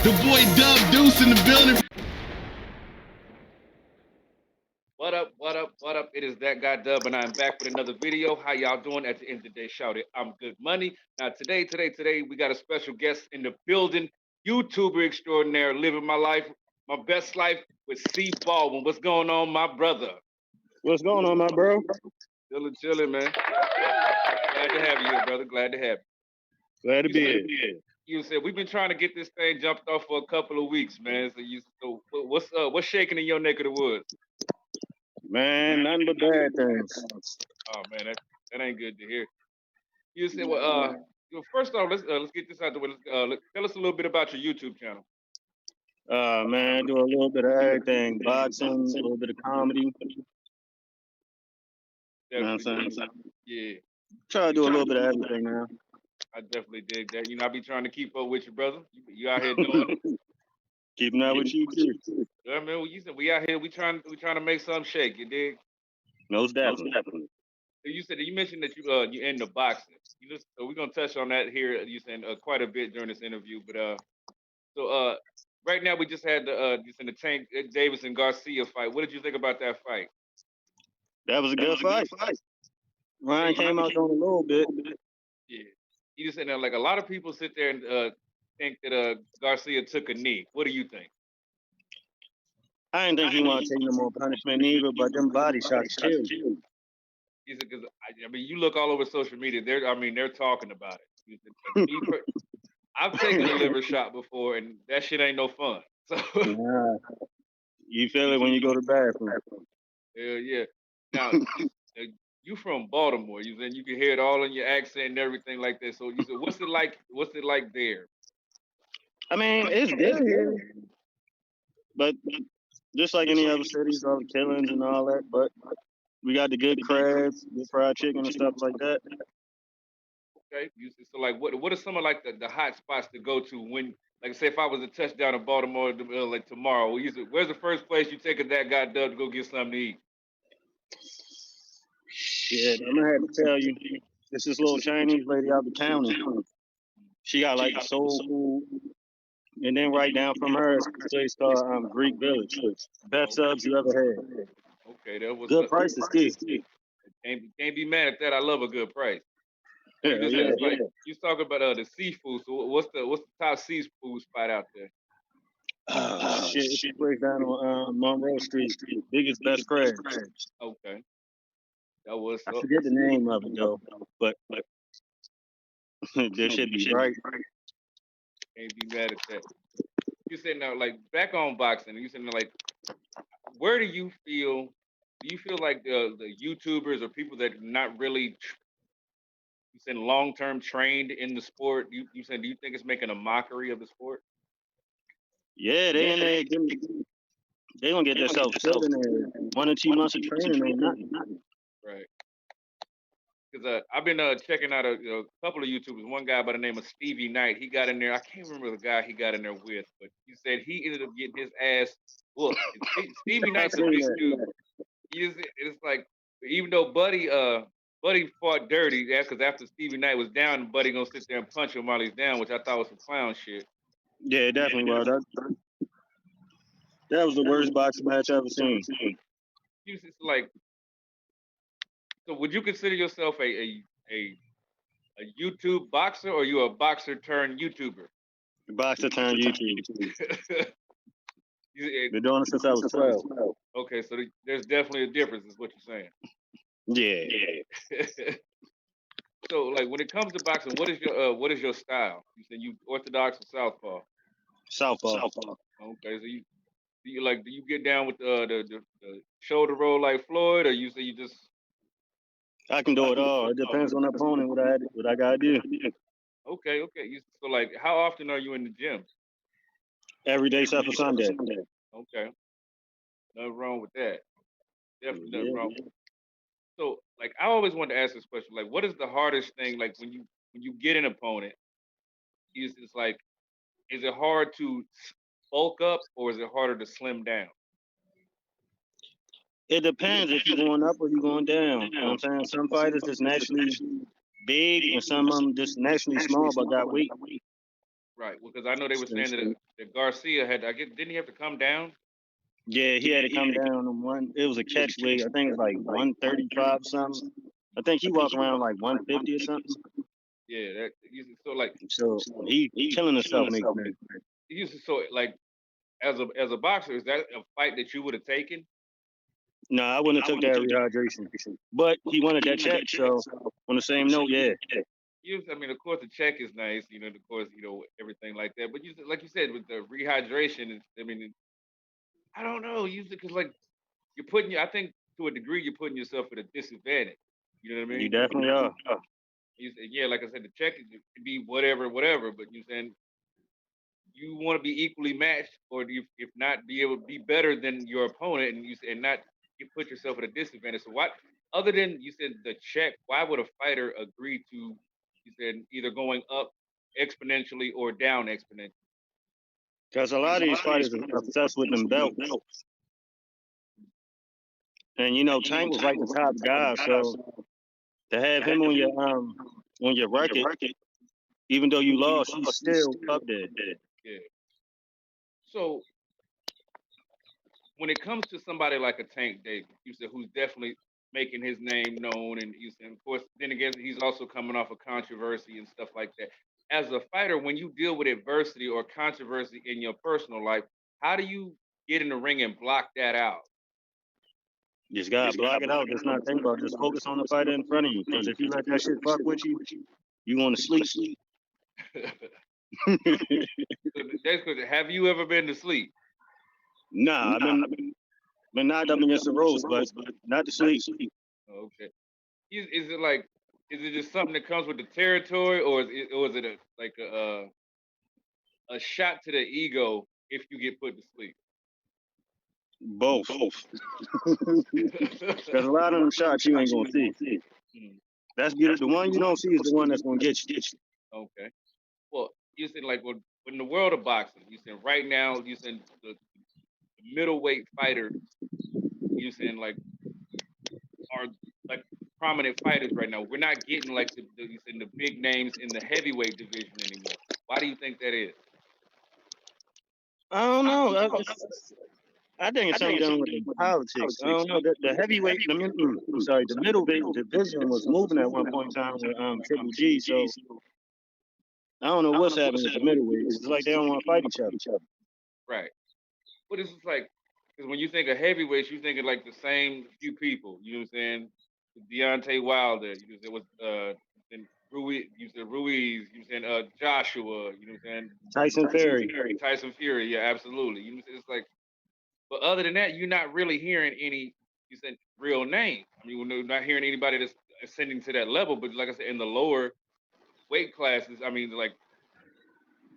The boy Dub Deuce in the building. What up, what up, what up? It is that guy Dub, and I'm back with another video. How y'all doing? At the end of the day, shout it. I'm Good Money. Now, today, we got a special guest in the building. YouTuber extraordinaire, living my life, my best life with C. Baldwin. What's going on, my brother? What's going on, my bro? Chilling, man. Glad to have you here, brother. Glad to have you. Glad to be here. You said we've been trying to get this thing jumped off for a couple of weeks, man. So what's shaking in your neck of the woods? Man, nothing but bad things. Oh man, that ain't good to hear. You said, first off, let's get this out the way. Tell us a little bit about your YouTube channel. Man, I do a little bit of everything: boxing, a little bit of comedy. You know what I'm saying? Yeah. Try to do a little bit of everything now. I definitely dig that. You know, I be trying to keep up with you, brother. You out here doing it. Keeping up with you too. I mean, you said we out here. We trying to make something shake. You dig? Most definitely. You mentioned that you into boxing. So we're gonna touch on that here. You said quite a bit during this interview, but right now we just had the Tank Davis and Garcia fight. What did you think about that fight? That was a good fight. Ryan came out on a little bit. Yeah, you just said that like a lot of people sit there and think that Garcia took a knee. What do you think? I didn't think he wanted to take no more punishment either, but them body shots killed. He said, because I mean, you look all over social media. They're talking about it. I've taken a liver shot before, and that shit ain't no fun. So you feel it when you go to the bathroom. Yeah. Now you from Baltimore. You can hear it all in your accent and everything like that. So you said, what's it like? What's it like there? I mean, it's good here, but just like any other cities, all the killings and all that. But we got the good crabs, good fried chicken and stuff like that. Okay. So like, what are some of like the hot spots to go to when, like, say if I was to touch down in Baltimore like tomorrow, where's the first place you take that guy Dub to go get something to eat? Shit, I'm gonna have to tell you, this little Chinese lady out the county. She got like the soul food, and then right down from her is a place called Greek Village. Best subs you ever had. Okay, that was good price is key. Can't be mad at that. I love a good price. Yeah. You talking about the seafood. So what's the top seafood spot out there? Shit, it's a place down on Monroe Street. Biggest best crabs. Okay. That was. I forget the name of it though, but there should be right. Can't be mad at that. You said now, like back on boxing. You said like, where do you feel? Do you feel like the YouTubers or people that are not really, you said long-term trained in the sport? You said, do you think it's making a mockery of the sport? Yeah, they in there. They gonna get themselves killed in there. 1 or 2 months of training ain't nothing. Right. Because I've been checking out a couple of YouTubers. One guy by the name of Stevie Knight. He got in there. I can't remember the guy he got in there with, but he said he ended up getting his ass whooped. Stevie Knight's a big dude. It's like, even though Buddy fought dirty, because after Stevie Knight was down, Buddy gonna sit there and punch him while he's down, which I thought was some clown shit. Yeah, definitely was. That was the worst boxing match I've ever seen. It's like, so would you consider yourself a YouTube boxer, or you a boxer turned YouTuber? Boxer turned YouTube. Been doing it since I was 12. Okay, so there's definitely a difference, is what you're saying. Yeah. So, like, when it comes to boxing, what is your style? You said you orthodox or southpaw? Southpaw. Okay, so do you get down with the shoulder roll like Floyd, or you say you just? I can do it all. It depends on the opponent, what I gotta do. Okay. So, like, how often are you in the gym? Every day except for Sunday. Okay. Nothing wrong with that. Definitely nothing wrong. So, like, I always wanted to ask this question: like, what is the hardest thing? Like, when you get an opponent, is it hard to bulk up, or is it harder to slim down? It depends if you're going up or you're going down. You know what I'm saying? Some fighters just naturally big, and some of them just naturally small but got weight. Right. Because I know they were saying that Garcia had. I guess didn't he have to come down? Yeah, he had to come down on one. It was a catch weight. I think it's like 135 something. I think he walked around like 150 or something. Yeah. That so like So he killing himself making that. so like as a boxer, is that a fight that you would have taken? No, I wouldn't have took that rehydration. But he wanted that check, so on the same note, yeah. I mean, of course, the check is nice, of course, everything like that. But like you said, with the rehydration, I mean, I don't know, usually because like I think to a degree, you're putting yourself at a disadvantage. You know what I You mean? definitely are. Yeah, like I said, the check could be whatever, but you're saying you want to be equally matched, or if not, be able to be better than your opponent, and not you put yourself at a disadvantage. So what? Other than you said the check, why would a fighter agree to you said either going up exponentially or down exponentially? Because a lot of these fighters are obsessed with them belts. And Tank was like the top guy, so to have him on your record, even though you lost, he's still up there. Yeah. So when it comes to somebody like a Tank Davis, you said who's definitely making his name known, and you said, of course, then again, he's also coming off of controversy and stuff like that. As a fighter, when you deal with adversity or controversy in your personal life, how do you get in the ring and block that out? You just gotta block it out. Just not think about it. Just focus on the fighter in front of you. Because if you let that shit fuck with you, you want to sleep. So that's good. Have you ever been to sleep? Nah, I've been knocked up against the ropes, but not to sleep. Okay. Is it like, is it just something that comes with the territory, or is it a shot to the ego if you get put to sleep? Both. Because a lot of them shots you ain't gonna see. That's good. The one you don't see is the one that's gonna get you. Okay. Well, you said like in the world of boxing, you said right now, you said the middleweight fighters, you saying like are like prominent fighters right now. We're not getting like you said, the big names in the heavyweight division anymore. Why do you think that is? I don't know. I think it's something done with the politics. I don't know. The heavyweight, the middleweight division was moving at one point in time with Triple G. So I don't know what's happening with the middleweights. It's like they don't want to fight each other. Right. But it's just like, because when you think of heavyweights, you think of like the same few people. You know what I'm saying? Deontay Wilder. You know, there was and Ruiz. You said Ruiz. You saying Joshua. You know what I'm saying? Tyson Fury. Tyson Fury. Yeah, absolutely. You know, it's like, but other than that, you're not really hearing any. You said real names. I mean, we're not hearing anybody that's ascending to that level. But like I said, in the lower weight classes, I mean, like,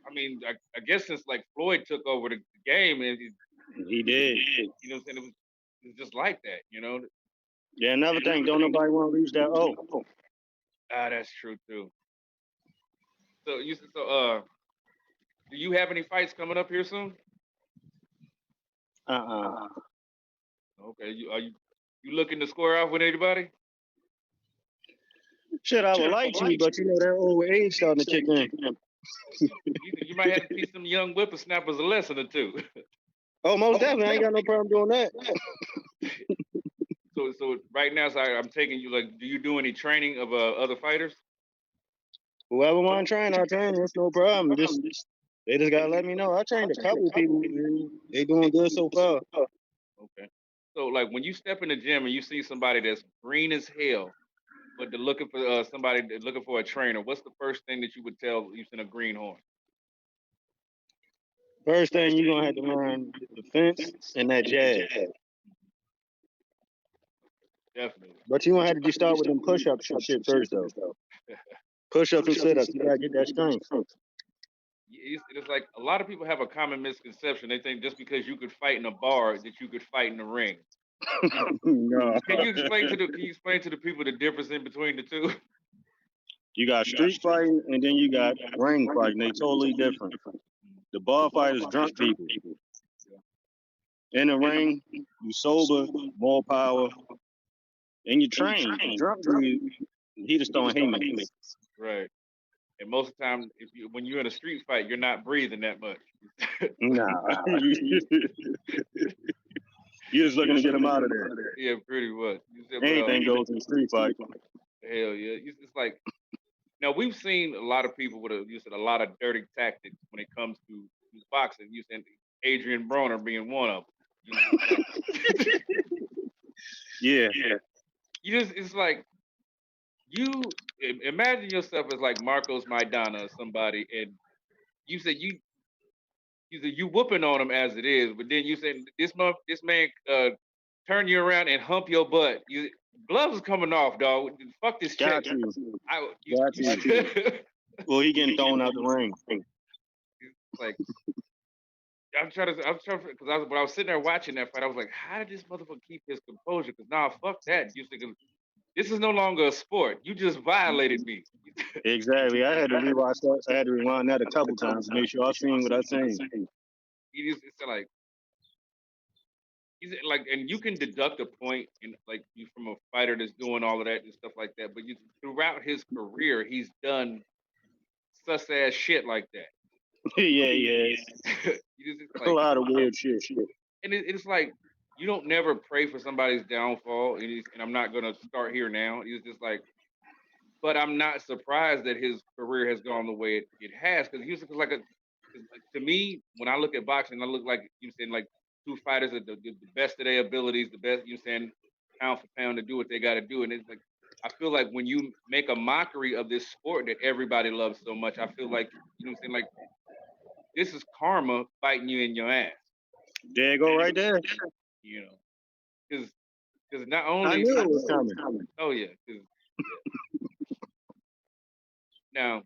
I guess since like Floyd took over the game, and he did. You know what I'm saying? It was just like that, you know? Yeah, another thing, don't nobody want to lose that That's true too. So do you have any fights coming up here soon? Okay. You looking to square off with anybody? Shit, I would like to, but that old age starting to kick in. You might have to teach some young whippersnappers a lesson or two. Oh, most definitely. I ain't got no problem doing that. So right now, I'm taking you, like, do you do any training of other fighters? Whoever want to train, I'll train. It's no problem. They just got to let me know. I trained a couple people. They doing good so far. Okay. So, like, when you step in the gym and you see somebody that's green as hell, but they're looking for somebody looking for a trainer, what's the first thing that you would tell using a greenhorn? First thing you're gonna have to learn the fence and that jab. Definitely. But you gonna have to start with them push-ups and shit first, though. Push-ups and sit-ups. You gotta get that strength. It's like a lot of people have a common misconception. They think just because you could fight in a bar that you could fight in the ring. No. Can you explain to the people the difference in between the two? You got street fighting and then you got ring fighting. They totally different. The bar fight is drunk people. In the ring, you sober, more power, and you train. Drunk dude, he just throwing haymakers. Right. And most of the time, when you're in a street fight, you're not breathing that much. Nah. You're just looking to get him out of there. Yeah, pretty much. You said, Anything goes in a street fight. Hell yeah. It's like, now we've seen a lot of people with a lot of dirty tactics when it comes to boxing. You said Adrian Broner being one of them. Yeah. It's like, you imagine yourself as like Marcos Maidana or somebody, and you said you whooping on him as it is, but then you said this man turn you around and hump your butt. Gloves is coming off, dog. Fuck this Got check. you. Got you. Well, he getting thrown out the ring. Like, I'm trying to, because when I was sitting there watching that fight, I was like, how did this motherfucker keep his composure? Because nah, fuck that. This is no longer a sport. You just violated me. Exactly. I had to rewatch that. I had to rewind that a couple times to make sure I seen what I seen. It's like, and you can deduct a point in like you from a fighter that's doing all of that and stuff like that. But throughout his career, he's done sus ass shit like that. Yeah. A lot of weird shit. And it's like, you don't never pray for somebody's downfall, and I'm not gonna start here now. It's just like, but I'm not surprised that his career has gone the way it has, because he was like to me, when I look at boxing, I look like you saying like two fighters at the best of their abilities, the best, saying pound for pound to do what they got to do, and it's like, I feel like when you make a mockery of this sport that everybody loves so much, I feel like like this is karma biting you in your ass. There you go, right there. Because not only I knew it was coming. Oh yeah. Now,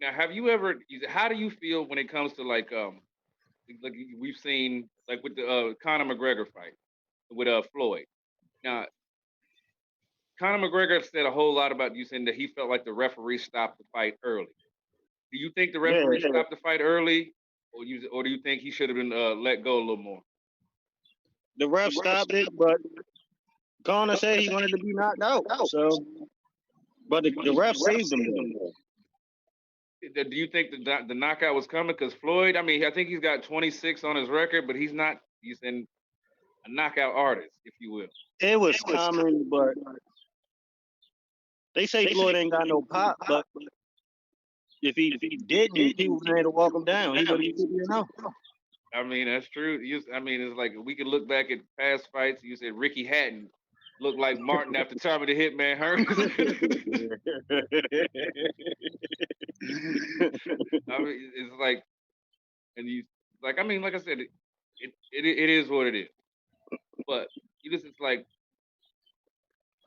have you ever? How do you feel when it comes to like we've seen like with the Conor McGregor fight with Floyd? Now, Conor McGregor said a whole lot about you saying that he felt like the referee stopped the fight early. Do you think the referee stopped the fight early, or do you think he should have been let go a little more? The ref stopped it, but Conor said he wanted to be knocked out. So, but the ref saved him. Do you think the knockout was coming? Because Floyd, I mean, I think he's got 26 on his record, but he's not. He's a knockout artist, if you will. It was coming, but they say Floyd ain't got no pop. But if he didn't, he was ready to walk him down. He would have, I mean, that's true. I mean, it's like we could look back at past fights. You said Ricky Hatton looked like Martin after Tommy the Hitman Hearns. I mean, it's like, and you like, I mean, like I said, it is what it is. But it's like,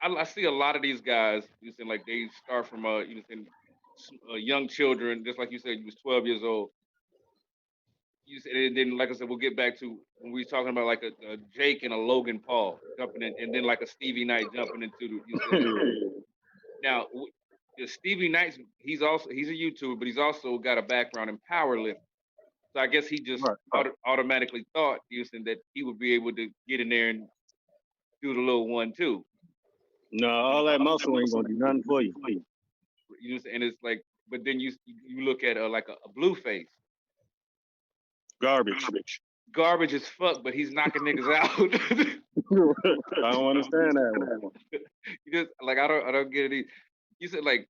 I see a lot of these guys. You said like they start from young children, just like you said, you was 12 years old. You said, and then like I said, we'll get back to when we were talking about like a Jake and a Logan Paul jumping in, and then like a Stevie Knight jumping into now Stevie Knight, he's a YouTuber, but he's also got a background in powerlifting. So I guess he just automatically thought that he would be able to get in there and do the little 1-2. No, all that muscle ain't gonna do nothing for you. And it's like, but then you look at like a Blueface. Garbage as fuck, but he's knocking niggas out. I don't understand that one. I don't get it. You said like,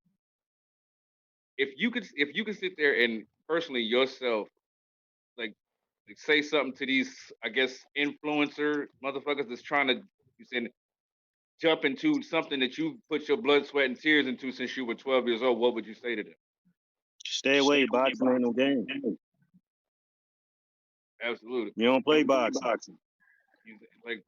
if you could sit there and personally yourself like say something to these, I guess, influencer motherfuckers that's trying to jump into something that you put your blood, sweat, and tears into since you were 12 years old, what would you say to them? Stay away, boxing ain't no game. Absolutely. You don't play boxing. Like,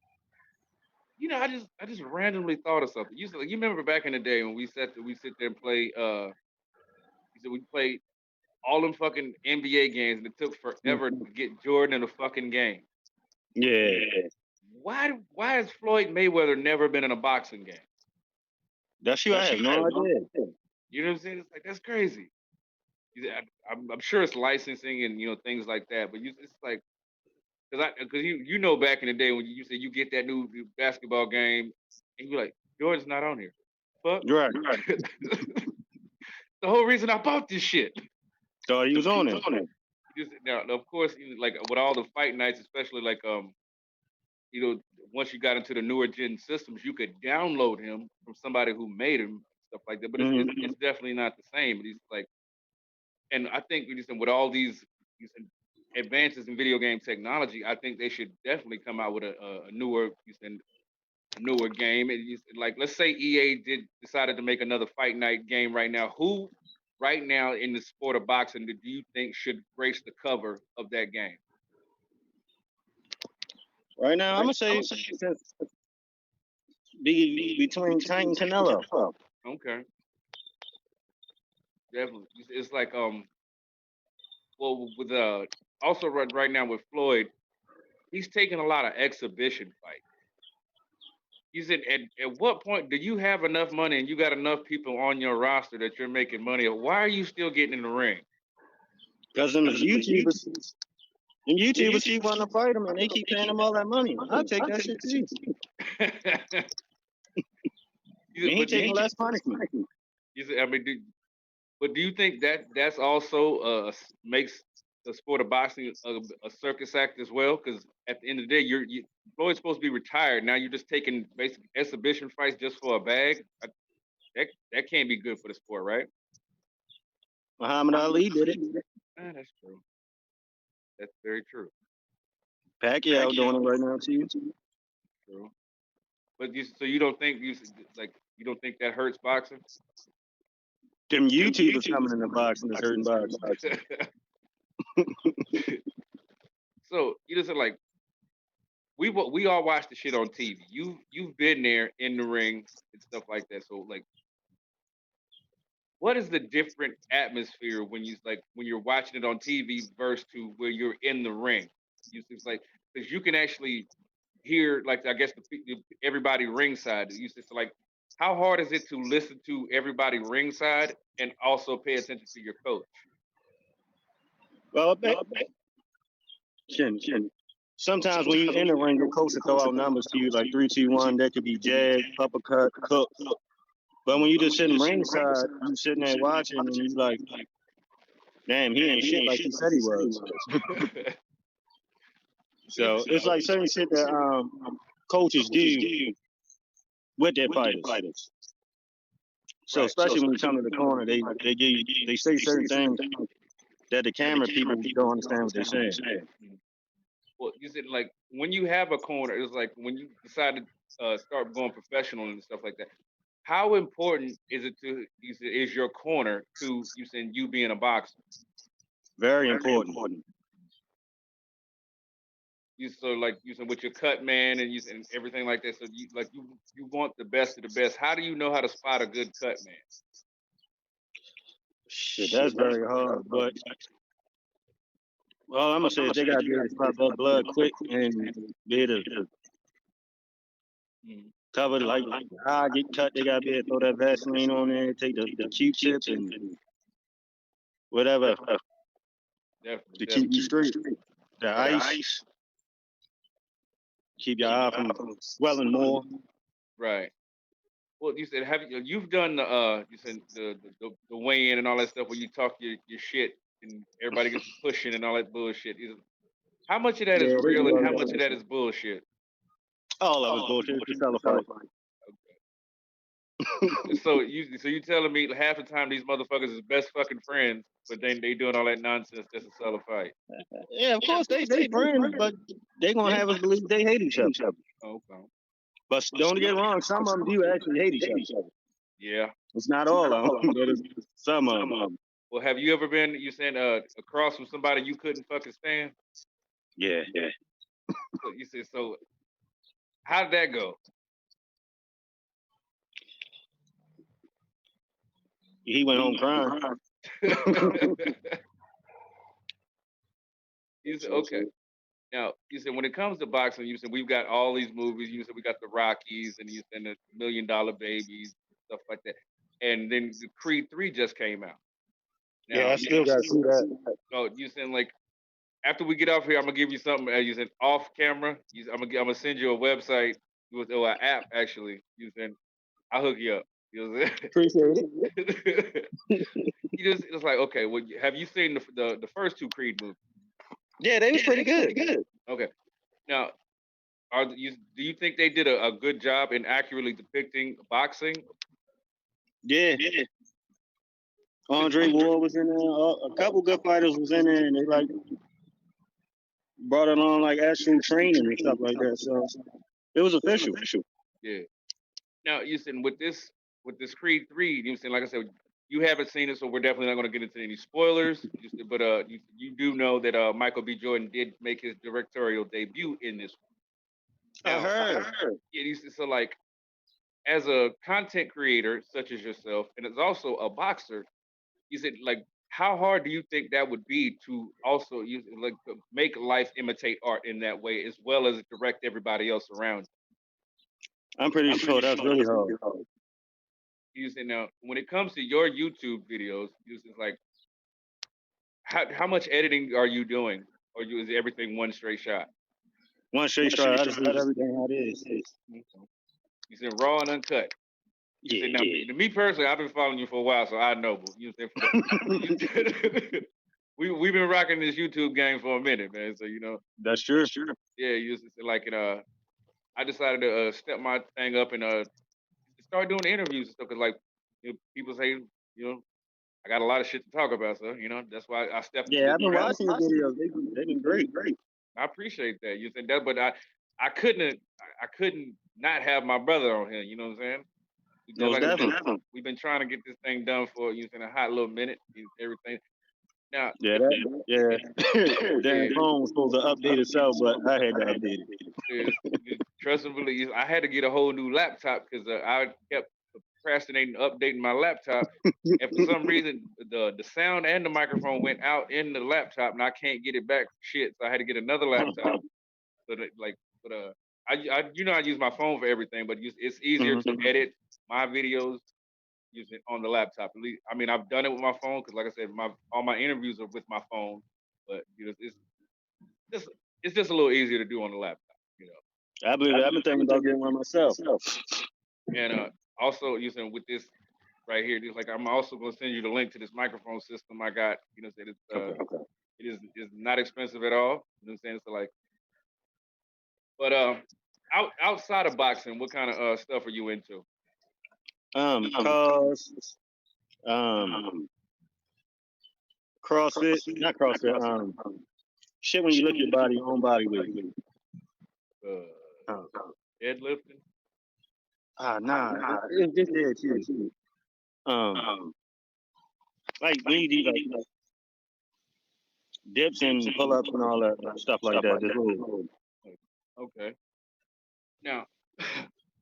I just randomly thought of something. You remember back in the day when we sit there and play. We played all them fucking NBA games, and it took forever to get Jordan in a fucking game. Yeah. Why has Floyd Mayweather never been in a boxing game? That's you. I have no idea. You know what I'm saying? It's like, that's crazy. I'm sure it's licensing and things like that, but it's like, because you back in the day when you said you get that new basketball game and you're like, Jordan's not on here. Fuck. Right. the whole reason I bought this shit. Thought he was on it. Now, of course, like with all the fight nights, especially like once you got into the newer gen systems, you could download him from somebody who made him, stuff like that. But it's definitely not the same. But he's like, and I think with all these advances in video game technology, I think they should definitely come out with a newer game. And like, let's say EA decided to make another fight night game right now. Who right now in the sport of boxing do you think should grace the cover of that game? Right now, I'm gonna say between Tank and Canelo. Okay, definitely. It's like well, with also right now with Floyd, he's taking a lot of exhibition fights. He said, at what point do you have enough money and you got enough people on your roster that you're making money? Or why are you still getting in the ring? Because them YouTubers keep wanting to fight him and they keep paying him all that money. I'll take that shit too. He taking less punishment. I mean, but do you think that's also makes the sport of boxing a circus act as well? Because at the end of the day, Floyd's supposed to be retired. Now you're just taking basic exhibition fights just for a bag. That can't be good for the sport, right? Muhammad Ali did it. That's true. That's very true. Pacquiao doing it right now too. True. But so you don't think you don't think that hurts boxing? Them YouTubers coming in the boxing is hurting boxing. So you just like we all watch the shit on TV. You've been there in the ring and stuff like that. So like, what is the different atmosphere when you're watching it on TV versus to where you're in the ring? It's like, because you can actually hear, like, I guess everybody ringside. It's like, how hard is it to listen to everybody ringside and also pay attention to your coach? Well, sometimes when you're in the ring, your coach will throw out numbers to you like 3, 2, 1. That could be jab, uppercut, hook. But when you just sitting ringside, you sitting there watching, and you like, damn, he ain't shit like he said he was. So it's like certain shit that coaches do with their fighters. So especially when you come to the corner, they say certain things that the camera people don't understand what they're saying. Well, you said like when you have a corner, it's like when you decide to start going professional and stuff like that. How important is it is your corner to you being a boxer? Very important. With your cut man and everything like that. So you want the best of the best. How do you know how to spot a good cut man? Shit, that's very hard. But well, I'm gonna say they gotta be able to spot that blood quick and be able to cover like I get cut. They gotta be able to throw that Vaseline on there, take the Q-tip and whatever to keep you straight. The ice. Keep your eye from swelling more. Right. Well, you said you've done the weigh-in and all that stuff where you talk your shit and everybody gets pushing and all that bullshit. How much of that is real and how much of that is bullshit? All of it's bullshit. It's a fight. Okay. So you telling me half the time these motherfuckers is best fucking friends, but then they doing all that nonsense just to sell a fight? Yeah, of course they friends, but they gonna have us believe they hate each other. Okay. But don't get wrong, some of them do actually hate each other. Yeah. It's not all of them, but it's some of them. Well, have you ever been across from somebody you couldn't fucking stand? Yeah. So you said so. How did that go? He went home crying. You said, okay. Now, you said when it comes to boxing, you said we've got all these movies. You said we got the Rockies and you said the $1 Million Babies, stuff like that. And then the Creed 3 just came out. Now, yeah, I still got to see that. So you said like, after we get off here, I'm gonna give you something. You said off camera. I'm gonna send you a website with an app actually. You said I'll hook you up. You know what I'm saying? Appreciate it. it's like, okay, well, have you seen the first two Creed movies? Yeah, they was pretty good. Okay, now do you think they did a good job in accurately depicting boxing? Yeah. Andre Ward was in there. A couple good fighters was in there, and they like brought it on like actual training and stuff like that. So it was official. Yeah. Now you said with this Creed 3, you said, like I said, you haven't seen it, so we're definitely not going to get into any spoilers. But you do know that Michael B. Jordan did make his directorial debut in this one. I heard. Yeah, so like, as a content creator such as yourself, and as also a boxer, you said, like, how hard do you think that would be to also make life imitate art in that way, as well as direct everybody else around I'm pretty sure that's really hard. you? You said, now, when it comes to your YouTube videos, you said, like, how much editing are you doing, or is everything one straight shot? One straight shot. I just let everything how it is. You said raw and uncut. Yeah. Now, to me personally, I've been following you for a while, so I know. But we've been rocking this YouTube game for a minute, man. So That's true. yeah, you like I decided to step my thing up and start doing interviews and stuff. Cause like people say, I got a lot of shit to talk about, so that's why I stepped. Yeah, I've been watching the videos. They've been great. I appreciate that. You said that, but I couldn't not have my brother on here. You know what I'm saying? Most definitely. We've been trying to get this thing done for a hot little minute. Everything. Now, Darren's phone was supposed to update itself, but I had to update it. Trust and believe, I had to get a whole new laptop because I kept procrastinating updating my laptop, and for some reason the sound and the microphone went out in the laptop, and I can't get it back. Shit, so I had to get another laptop. I use my phone for everything, but it's easier to edit my videos using it on the laptop. At least, I mean, I've done it with my phone because, like I said, all my interviews are with my phone. But it's just a little easier to do on the laptop. I believe it. I've been thinking about getting one myself. And also, using with this right here, just like I'm also going to send you the link to this microphone system I got. It is not expensive at all. You know what I'm saying? So like, but outside of boxing, what kind of stuff are you into? Cars, CrossFit, not CrossFit. Shit when you lift your own body weight. Deadlifting? Nah. It's just there too. Like when you do like dips and pull-ups and all that stuff like that. Okay. Now,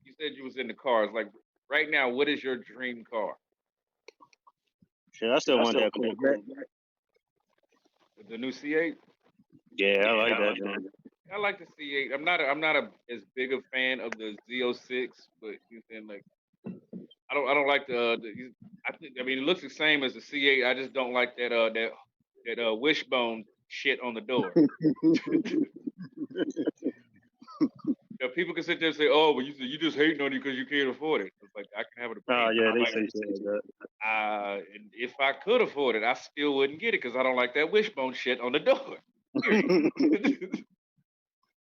you said you was into cars. Like right now, what is your dream car? Shit, I still want that Corvette. The new C8? Yeah, I like that. I like the C8. I'm not as big a fan of the Z06, but you saying like I don't like I mean, it looks the same as the C8. I just don't like that wishbone shit on the door. People can sit there and say, "Oh, but you just hating on it because you can't afford it." It's like I can have it. Oh yeah, they say shit like that. And if I could afford it, I still wouldn't get it because I don't like that wishbone shit on the door.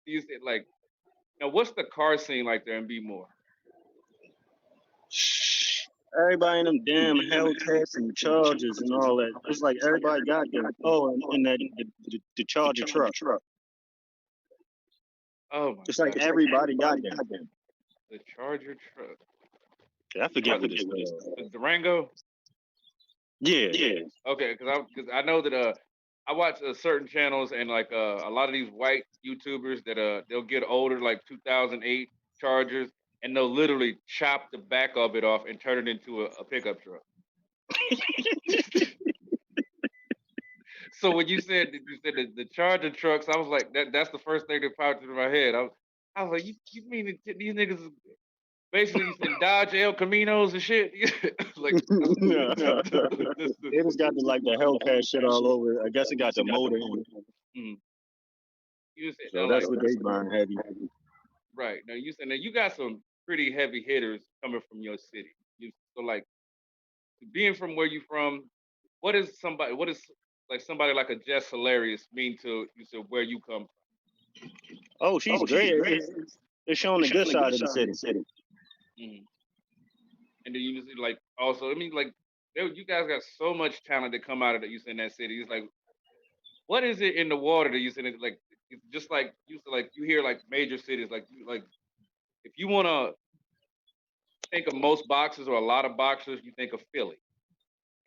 You said like, now what's the car scene like there in B-More? Everybody in them damn Hellcats and Chargers and all that. It's like everybody got them. Oh, and that the Charger truck. Oh my! It's like everybody got them. The Charger truck. Yeah, I forget what it's called. The Durango. Yeah. Okay, because I know that I watch certain channels and like a lot of these white YouTubers that they'll get older, like 2008 Chargers, and they'll literally chop the back of it off and turn it into a pickup truck. So when you said the Charger trucks, I was like, that's the first thing that popped into my head. I was like, you mean these niggas basically in Dodge El Caminos and shit? Like, it just got the Hellcat shit all over. I guess it got the motor in it. So that's what they burn heavy. Right. Now you said you got some pretty heavy hitters coming from your city. So like being from where you from, what is somebody? What is like somebody like a Jess Hilarious mean to you? Said where you come Oh, she's great. It's showing the good side of the city. from. And then you just like also, I mean, like you guys got so much talent that come out of that you said in that city. It's like, what is it in the water that you said? It's like it's just like you said, like you hear like major cities, like like if you want to think of most boxers or a lot of boxers, you think of Philly.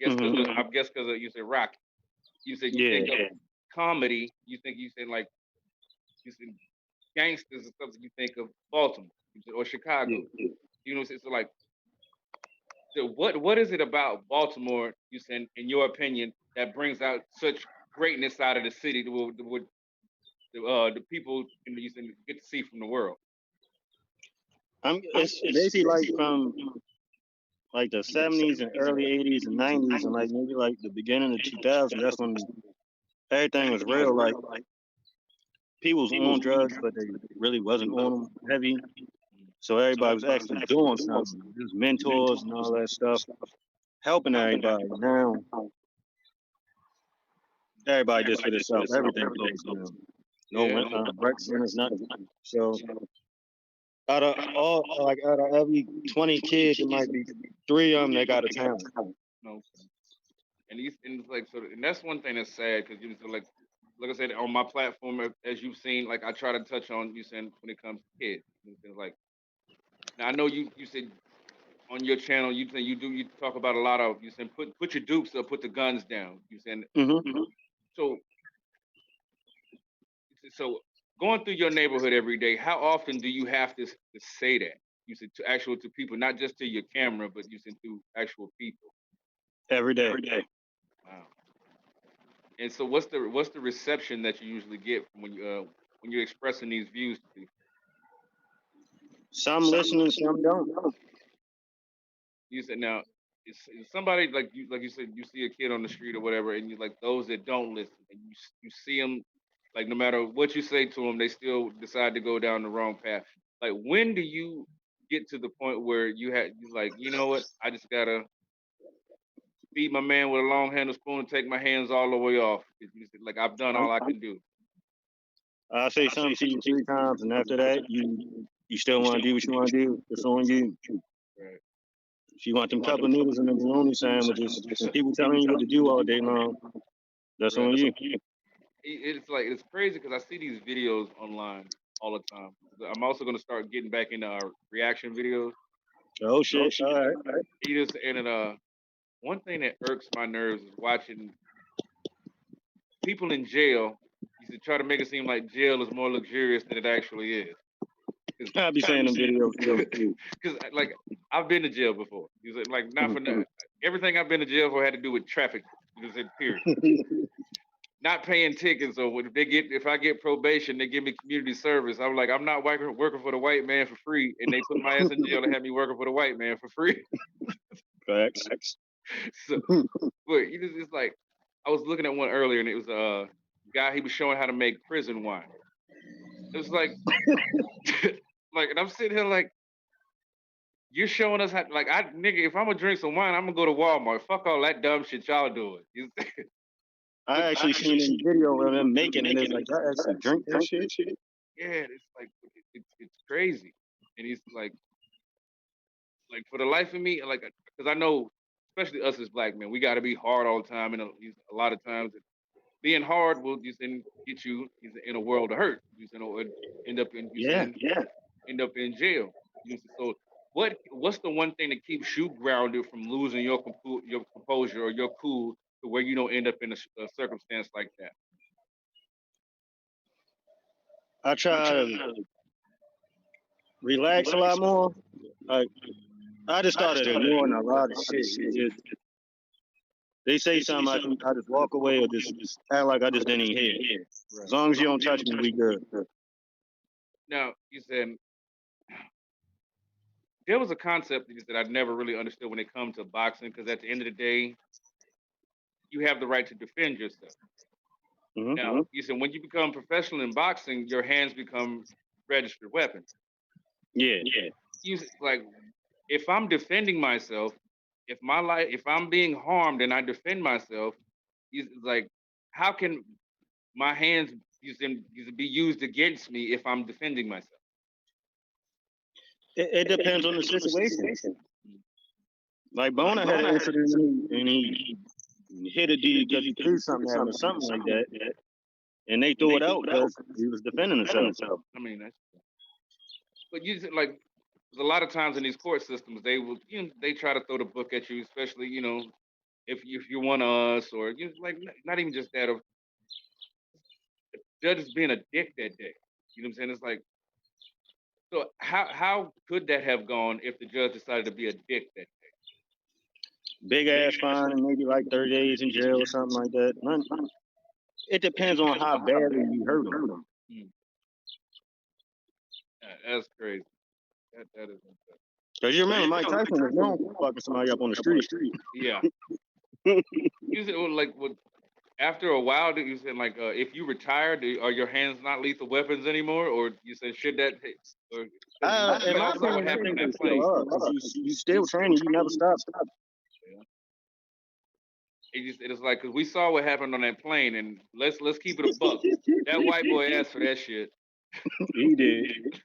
Guess because Mm-hmm. I guess because you said Rocky. You said you Yeah. think of comedy. You said like you said gangsters and stuff. You think of Baltimore or Chicago. Yeah. You know, so like so what is it about Baltimore? You said, in your opinion, that brings out such greatness out of the city that would the people you said, get to see from the world. It's basically like from like the 70s and early 80s and 90s and like maybe like the beginning of 2000s. That's when everything was real. Like people was on drugs, but they really wasn't on them heavy. So everybody was actually doing something. There's mentors and all that stuff, helping everybody. Now everybody just for themselves. Everything closed down. No Yeah, rec centers, nothing. So out of every 20 kids, it might be 3 of them that got a talent. no. And it's like so, and that's one thing that's sad because you so like I said on my platform, as you've seen, like I try to touch on you saying when it comes to kids. You said, like now I know you said on your channel you talk about a lot of you said put your dukes up, put the guns down. You said Mm-hmm. so so going through your neighborhood every day, how often do you have to say that? You said to people, not just to your camera, but you said to actual people. Every day. Wow. And so, what's the reception that you usually get from when you're expressing these views to people? Some listening, some don't. You said now, it's somebody like you said you see a kid on the street or whatever, and you like those that don't listen, and you see them like no matter what you say to them, they still decide to go down the wrong path. Like when do you get to the point where you like you know what I just gotta feed my man with a long handled spoon and take my hands all the way off. You said, like I've done all I can do. I say something to you 3 times, and after that, you still want to do what you want to do. It's on you. Right. If you want them cup of noodles and them bologna sandwiches, and people telling you what to do all day long, that's Right. on you. It's like it's crazy because I see these videos online all the time. I'm also gonna start getting back into reaction videos. Oh shit! All right. One thing that irks my nerves is watching people in jail. You should try to make it seem like jail is more luxurious than it actually is. I'll be saying them videos too. Because like I've been to jail before. You said like not for nothing. Everything I've been to jail for had to do with traffic. You said period. Not paying tickets or if I get probation, they give me community service. I'm like, I'm not working for the white man for free, and they put my ass in jail and have me working for the white man for free. Facts. So, but it's like I was looking at one earlier, and it was a guy. He was showing how to make prison wine. It was like, like, and I'm sitting here like, you're showing us how. Like, nigga, if I'm gonna drink some wine, I'm gonna go to Walmart. Fuck all that dumb shit y'all doing. I actually seen a video of them making it. It's like, I actually drink that shit. Yeah, it's like it's crazy, and he's like for the life of me, like because I know, especially us as black men, we got to be hard all the time, and a lot of times being hard will just get you in a world of hurt. You know, end up in end up in jail. So what's the one thing that keeps you grounded from losing your composure or your cool to where you don't end up in a circumstance like that? I try to relax a lot more. Like I just started ignoring a lot of shit. They say something, I just walk away or just act like I just didn't even hear it. Right. As long as you don't touch me, we good. Now you said there was a concept that I'd never really understood when it comes to boxing, because at the end of the day, you have the right to defend yourself. Mm-hmm. Now, you said when you become professional in boxing, your hands become registered weapons. Yeah. You like, if I'm defending myself, if my life, if I'm being harmed and I defend myself, it's like, how can my hands be used against me if I'm defending myself? It depends on the situation. Like Bona had an incident and he hit a D because he threw something at him or something like that, and they threw it out because he was defending himself. I mean, that's, but you like, 'cause a lot of times in these court systems, they will, they try to throw the book at you, especially, if you're one of us, or like, not even just that, of judges being a dick that day. You know what I'm saying? It's like, so how could that have gone if the judge decided to be a dick that day? Big ass fine and maybe like 30 days in jail or something like that. It depends on how badly you hurt him. Hmm. That's crazy. That is insane. Because you remember Mike Tyson was known for fucking somebody up on the street. Yeah. You said, well, like, what, after a while, you said, like, if you retire, are your hands not lethal weapons anymore, or you said should that? Or In my opinion, what I happened think in they that plane? still are. 'Cause you still training, you never stop. Yeah. It's like, because we saw what happened on that plane, and let's keep it a buck. That white boy asked for that shit. He did.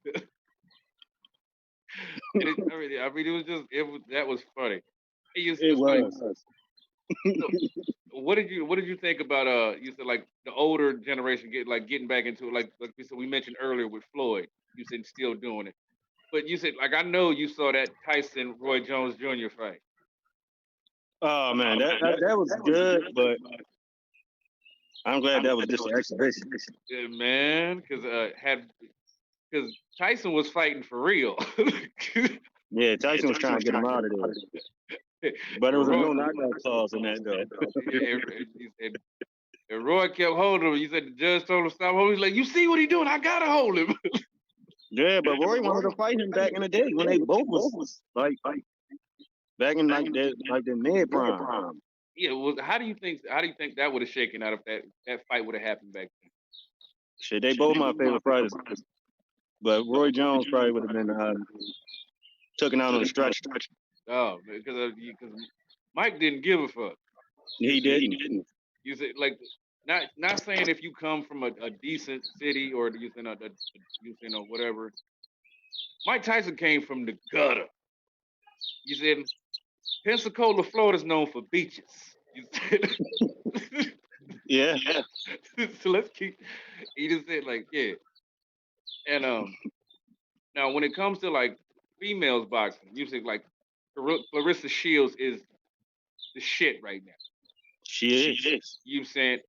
I mean, it was just that was funny. It was. So, what did you think about you said, like, the older generation getting back into it, like we said, we mentioned earlier with Floyd, you said still doing it, but you said, like, I know you saw that Tyson Roy Jones Jr. fight. Oh man, that was good, but I'm glad that was just an exhibition. Yeah, man, because Tyson was fighting for real. Yeah, Tyson was trying to get him out of there, but it was a no knockout clause in that though. And Roy kept holding him. You said the judge told him to stop holding. He's like, you see what he doing? I gotta hold him. Yeah, but Roy wanted to fight him back in the day when they both was like back in like the mid prime. Yeah, well, how do you think that would have shaken out if that fight would have happened back then? Shit, they both my favorite fighters, but Roy Jones probably would have been taken out on the stretch. Oh, because Mike didn't give a fuck. He didn't. You said, like, not saying if you come from a decent city, or you know whatever. Mike Tyson came from the gutter. You said Pensacola, Florida's known for beaches. You said, Yeah. so let's keep. He just said, like, yeah, and now when it comes to, like, females boxing, you said, like, Clarissa Shields is the shit right now. She is. You said,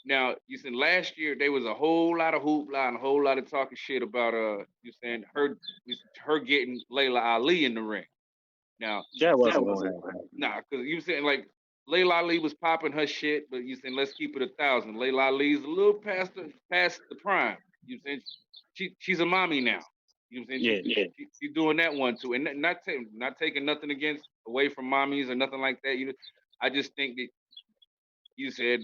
now, you said last year there was a whole lot of hoopla and a whole lot of talking shit about you saying her getting Layla Ali in the ring. Now That wasn't going to happen. nah, because you saying, like, Layla Ali was popping her shit, but you saying let's keep it 1,000. Layla Ali's a little past the prime. You saying she's a mommy now. You know what I'm saying? Yeah. She's doing that one too, and not taking nothing away from mommies or nothing like that. I just think that you said,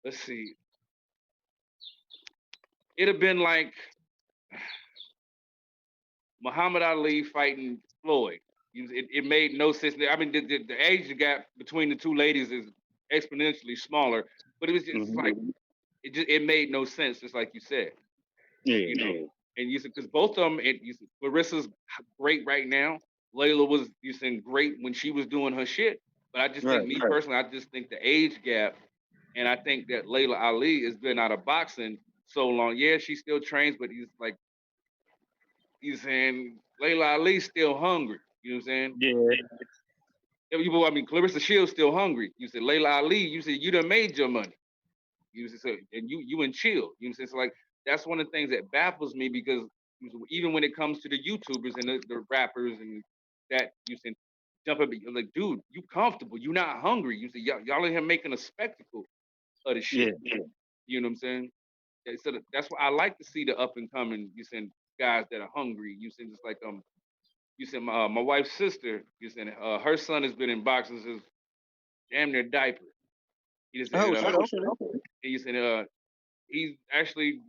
let's see, it'd have been like Muhammad Ali fighting Floyd. It made no sense. I mean, the age gap between the two ladies is exponentially smaller, but it was just like it made no sense, just like you said. Yeah. You know, and you said, because both of them, Clarissa's great right now. Layla was, you said, great when she was doing her shit. But I just think, me personally, I just think the age gap, and I think that Layla Ali has been out of boxing so long. Yeah, she still trains, but he's saying Layla Ali's still hungry. You know what I'm saying? Yeah. I mean, Clarissa Shields still hungry. You said Layla Ali. You said you done made your money. You said, and you and chill. You know what I'm saying? So, like, that's one of the things that baffles me, because even when it comes to the YouTubers and the rappers and that, you said jump up, like, dude, you comfortable? You not hungry? You said y'all in here making a spectacle of the shit. Yeah. You know what I'm saying? So that's why I like to see the up and coming. You said guys that are hungry. You said, just like you said my wife's sister. You said her son has been in boxing since damn near diaper. You said, you said he's actually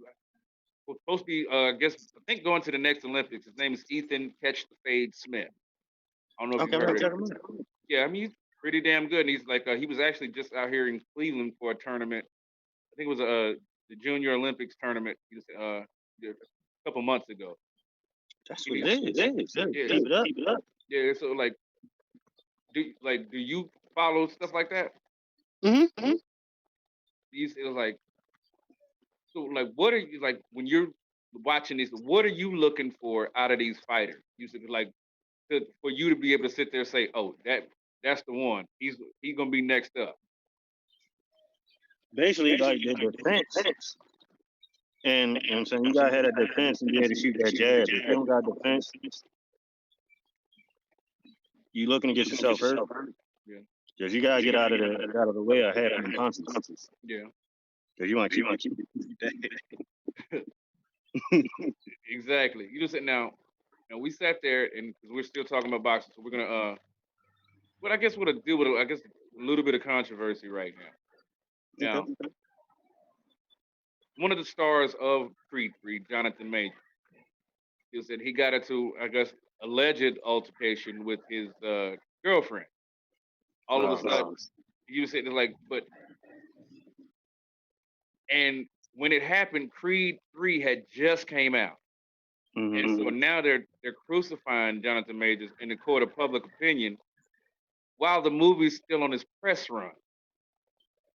supposed to be, I think, going to the next Olympics. His name is Ethan Catch the Fade Smith. I don't know if Okay, you I'm gonna heard it. check him out. Yeah, I mean, he's pretty damn good. And he's like, he was actually just out here in Cleveland for a tournament. I think it was the Junior Olympics tournament. He was, a couple months ago. That's And what it is. yeah, Keep it up. Keep it up. yeah. So do you follow stuff like that? Mm-hmm. It was like, so like, what are you like when you're watching this? What are you looking for out of these fighters? You said like for you to be able to sit there and say, oh, that's the one. He's gonna be next up. Basically, like the defense. And you know what I'm saying, you gotta have a defense and be able to shoot that jab. If you don't got defense, you looking to get yourself hurt. Yeah. Because you gotta get out of the way of having them punches. Yeah. Because you want to keep Exactly. You just said now we sat there and because we're still talking about boxing, so we're gonna but I guess we're gonna deal with a little bit of controversy right now. Now, Okay. one of the stars of Creed 3, Jonathan Major, he said he got into, I guess, alleged altercation with his girlfriend. All of a sudden, you said like, but and when it happened, Creed 3 had just came out. Mm-hmm. And so now they're crucifying Jonathan Majors in the court of public opinion while the movie's still on its press run.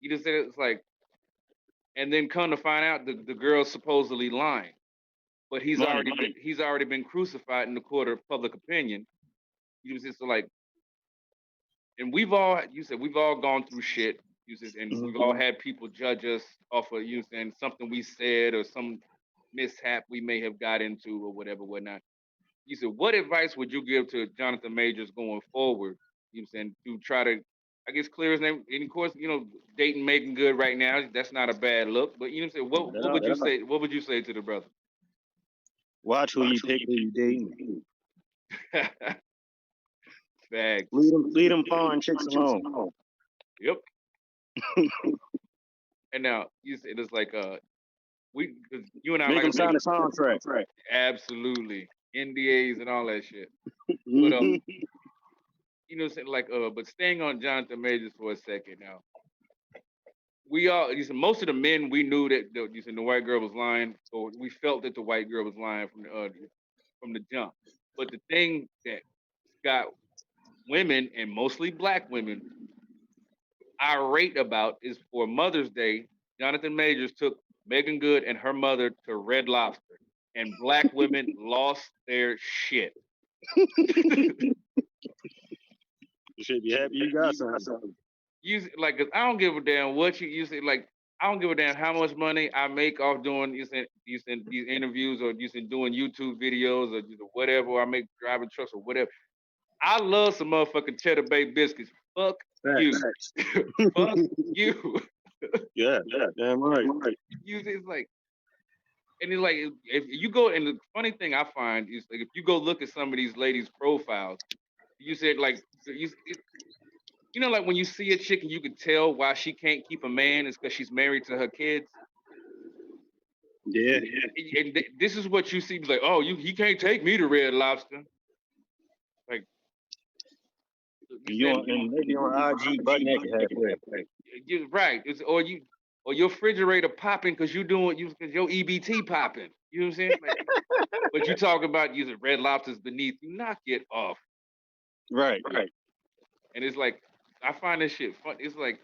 You just said it's like, and then come to find out the girl's supposedly lying, but he's already been crucified in the court of public opinion. You just so like, and we've all gone through shit. You said, and we've all had people judge us off of and something we said or some mishap we may have got into or whatnot. You said, what advice would you give to Jonathan Majors going forward? You know what I'm saying, to try to, I guess, clear his name. And of course, dating making good right now. That's not a bad look. But you know what I'm saying? What would you say? What would you say to the brother? Watch who you pick, who you dating. Facts. Lead them foreign chicks alone. Yep. And now you said it's like because you and I make them sign a contract. Absolutely. NDAs and all that shit. But like but staying on Jonathan Majors for a second now. We all most of the men we knew that the white girl was lying, or we felt that the white girl was lying from the jump. But the thing that got women and mostly black women irate about is for Mother's Day, Jonathan Majors took Megan Good and her mother to Red Lobster, and black women lost their shit. You should be happy you got something. Cause I don't give a damn what you say. Like, I don't give a damn how much money I make off doing these interviews or doing YouTube videos or whatever. Or I make driving trucks or whatever. I love some motherfucking cheddar bay biscuits. Fuck you. Fuck you. Yeah, damn right. It's like, and it's like if you go, and the funny thing I find is like if you go look at some of these ladies' profiles, you said like like when you see a chick and you can tell why she can't keep a man is because she's married to her kids. Yeah. And this is what you see, like, oh, he can't take me to Red Lobster. Like, and maybe on IG butt naked halfway. Right. Or your refrigerator popping because your EBT popping. You know what I'm saying? Like, but you talk about using Red Lobsters beneath you. Knock it off. Right. And it's like, I find this shit fun. It's like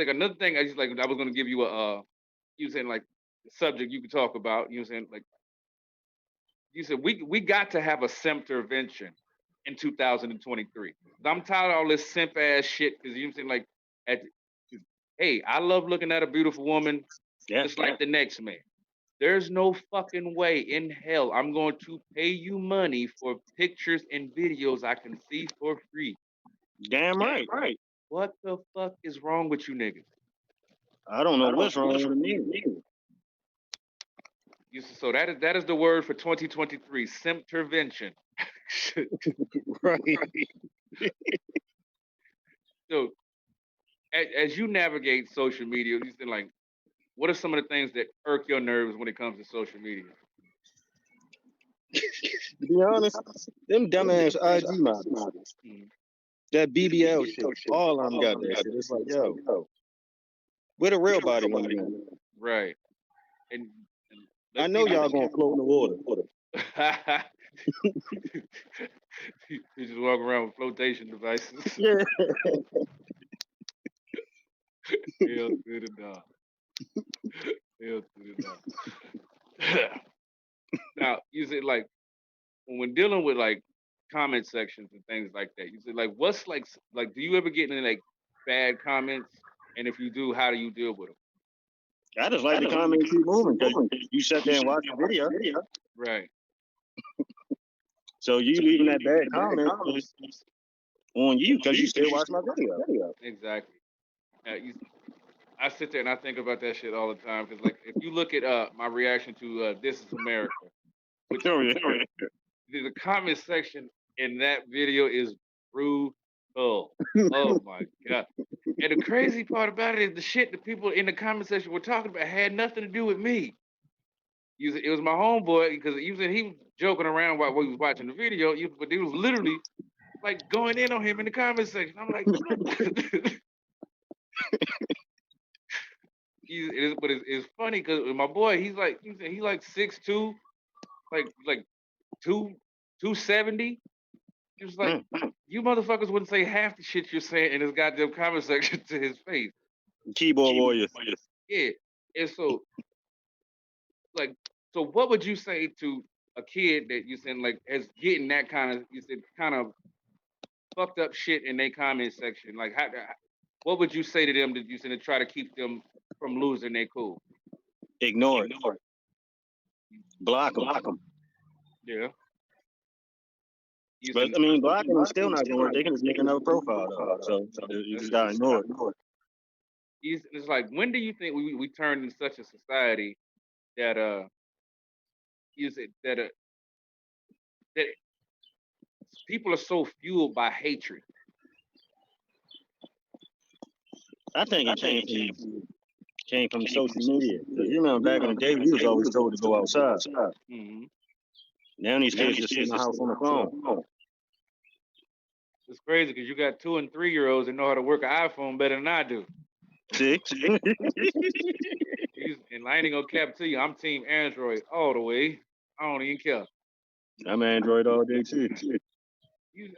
another thing. I was gonna give you you saying like the subject you could talk about. You know what I'm saying? Like, you said we got to have a intervention in 2023. I'm tired of all this simp ass shit because you know what I'm saying, like hey, I love looking at a beautiful woman just like the next man. There's no fucking way in hell I'm going to pay you money for pictures and videos I can see for free. Damn right. What the fuck is wrong with you niggas? I don't know what's wrong with me. So that is the word for 2023, intervention. Right. So as you navigate social media, you think like, what are some of the things that irk your nerves when it comes to social media? To be honest, them dumbass IG models, that BBL shit, all of them got that shit. It's like, yo, where the real body women at? Right. And I know y'all gonna float in the water. You just walk around with flotation devices. Yeah. Hell to the dog. Hell to the dog. Now, you said like when dealing with like comment sections and things like that, you said like what's like do you ever get any like bad comments? And if you do, how do you deal with them? I just like the comment keep moving because you sat there and watched the video. Right. So you leaving that bad comment is on you because you still watch my video. Exactly. I sit there and I think about that shit all the time because like if you look at my reaction to This Is America, which the comment section in that video is brutal. Oh my god! And the crazy part about it is the shit the people in the comment section were talking about had nothing to do with me. It was my homeboy because he was joking around while we was watching the video, but he was literally like going in on him in the comment section. I'm like, but it's funny because my boy, he's like 6'2", like 270. He was like, you motherfuckers wouldn't say half the shit you're saying in his goddamn comment section to his face. Keyboard warriors. Yeah, and so what would you say to a kid that you said like is getting that kind of fucked up shit in their comment section? Like, what would you say to them that you said to try to keep them from losing their cool? Ignore it. Block them. Yeah. But I mean, blocking them still not gonna work. They can just make another profile though. So you just gotta ignore it. It's like, when do you think we turned in such a society that that people are so fueled by hatred? I think it came from social media. Because you remember back in the day, we was always told to go outside. Mm-hmm. Now these kids just sit in the house on the phone. It's crazy because you got 2- and 3-year-olds that know how to work an iPhone better than I do. See? And I ain't gonna cap to you, I'm team Android all the way. I don't even care. I'm Android all day too.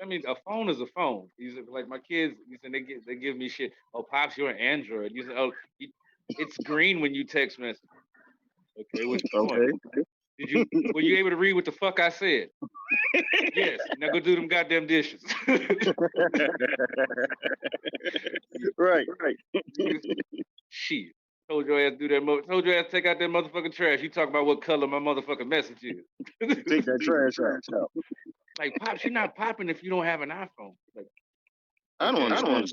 I mean, a phone is a phone. Like my kids, they give me shit. Oh, pops, you're an Android. You say, oh, it's green when you text message. Okay, which point? Were you able to read what the fuck I said? Yes. Now go do them goddamn dishes. Right. Shit. Told your ass do that. Told your ass take out that motherfucking trash. You talk about what color my motherfucking message is. Take that trash out. Like, pops, you're not popping if you don't have an iPhone. Like, I don't understand.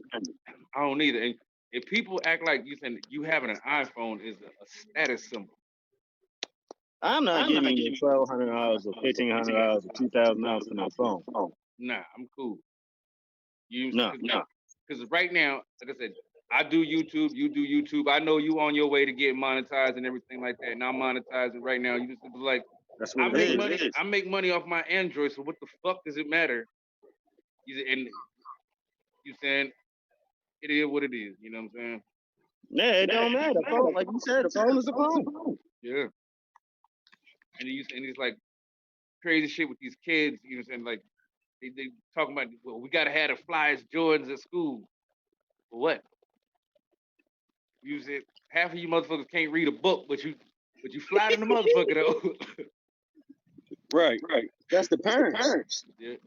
I don't either. And if people act like you having an iPhone is a status symbol. I'm not giving you $1,200 or $1,500 or $2,000 for my phone. Nah, I'm cool. No. Because right now, like I said, I do YouTube. You do YouTube. I know you on your way to get monetized and everything like that. And I'm monetizing right now. You just like, that's what I make money off my Android. So what the fuck does it matter? And you saying it is what it is. You know what I'm saying? Yeah, it don't matter. Phone, like you said, a phone is a phone. Yeah. And it's like crazy shit with these kids. You know what I'm saying? Like they talking about, well, we gotta have the flyest Jordans at school. For what? You said half of you motherfuckers can't read a book, but you fly in the motherfucker though. Right. That's the parents. Yeah.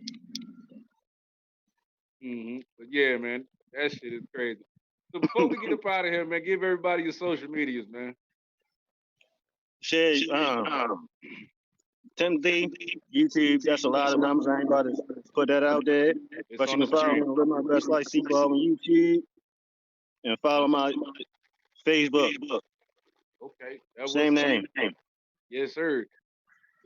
But yeah, man, that shit is crazy. So before we get up out of here, man, give everybody your social medias, man. Shit, Timothy, YouTube, that's a lot of numbers. I ain't about to put that out there. But you can follow me on My Best Life C Baldwin YouTube and follow my Facebook. Okay. Same name. Yes, sir.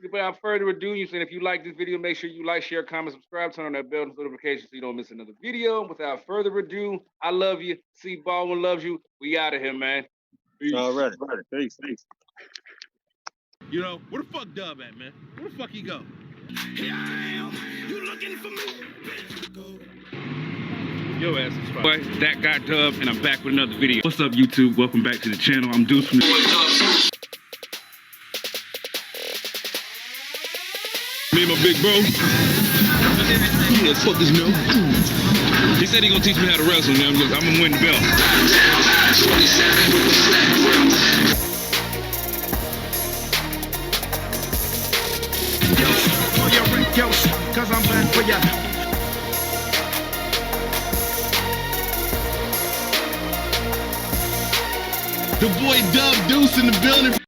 Without further ado, you said if you like this video, make sure you like, share, comment, subscribe, turn on that bell notification so you don't miss another video. Without further ado, I love you. C Baldwin loves you. We out of here, man. Peace. All right. Peace. You know, where the fuck Dub at, man? Where the fuck he go? Here I am. You looking for me? Yo ass is boy, that got Dub, and I'm back with another video. What's up, YouTube? Welcome back to the channel. I'm Deuce from the... Me and my big bro. Yeah, fuck this milk. He said he gonna teach me how to wrestle, man. I'm gonna win the belt. Yo, cause I'm back for ya. The boy Dub Deuce in the building.